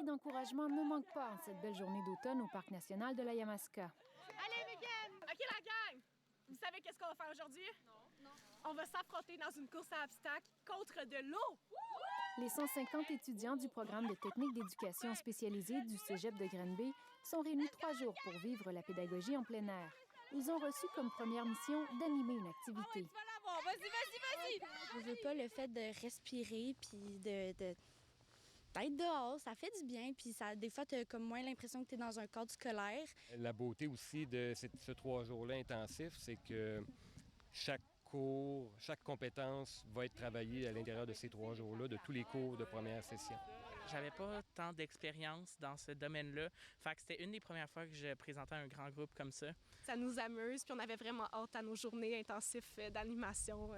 d'encouragement ne manquent pas en cette belle journée d'automne au Parc national de la Yamaska. Allez, Megan! OK, la gang! Vous savez qu'est-ce qu'on va faire aujourd'hui? Non. On va s'affronter dans une course à obstacles contre de l'eau! Les 150 étudiants du programme de technique d'éducation spécialisée du Cégep de Granby sont réunis 3 jours pour vivre la pédagogie en plein air. Ils ont reçu comme première mission d'animer une activité. Ah ouais, tu vas l'avoir! Vas-y! Je veux pas le fait de respirer puis d'être dehors, ça fait du bien, puis ça, des fois, tu as comme moins l'impression que tu es dans un cadre scolaire. La beauté aussi de ce 3 jours-là intensifs, c'est que chaque cours, chaque compétence va être travaillée à l'intérieur de ces 3 jours-là, de tous les cours de première session. J'avais pas tant d'expérience dans ce domaine-là. Fait que c'était une des premières fois que je présentais un grand groupe comme ça. Ça nous amuse, puis on avait vraiment hâte à nos journées intensives d'animation.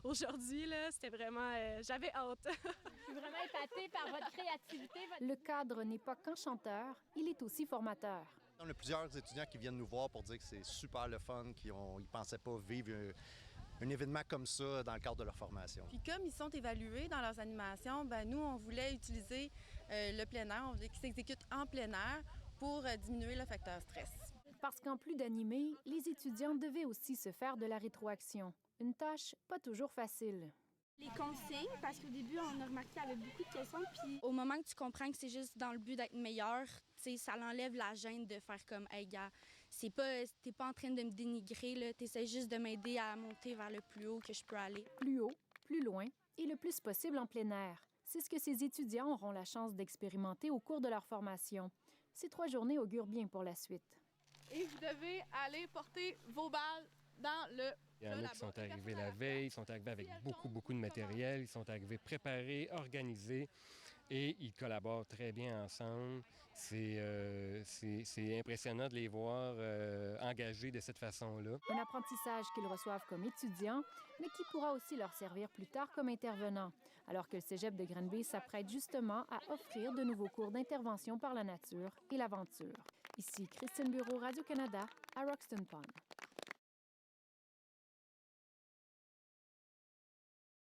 Aujourd'hui, là, c'était vraiment... j'avais hâte. Je suis vraiment épatée par votre créativité. Le cadre n'est pas qu'enchanteur, il est aussi formateur. On a plusieurs étudiants qui viennent nous voir pour dire que c'est super le fun, qu'ils ne pensaient pas vivre un événement comme ça dans le cadre de leur formation. Puis comme ils sont évalués dans leurs animations, nous, on voulait utiliser le plein air, on voulait qu'ils s'exécutent en plein air pour diminuer le facteur stress. Parce qu'en plus d'animer, les étudiants devaient aussi se faire de la rétroaction. Une tâche pas toujours facile. Les consignes, parce qu'au début, on a remarqué qu'il y avait beaucoup de questions, puis au moment que tu comprends que c'est juste dans le but d'être meilleur, ça l'enlève la gêne de faire comme « Hey, gars, t'es pas en train de me dénigrer, t'essaies juste de m'aider à monter vers le plus haut que je peux aller. » Plus haut, plus loin et le plus possible en plein air. C'est ce que ces étudiants auront la chance d'expérimenter au cours de leur formation. Ces 3 journées augurent bien pour la suite. Et vous devez aller porter vos balles dans le... Il y en a qui sont arrivés la veille, ils sont arrivés avec beaucoup de matériel, ils sont arrivés préparés, organisés et ils collaborent très bien ensemble. C'est impressionnant de les voir engagés de cette façon-là. Un apprentissage qu'ils reçoivent comme étudiants, mais qui pourra aussi leur servir plus tard comme intervenants, alors que le Cégep de Granby s'apprête justement à offrir de nouveaux cours d'intervention par la nature et l'aventure. Ici Christine Bureau, Radio-Canada, à Roxton Pond.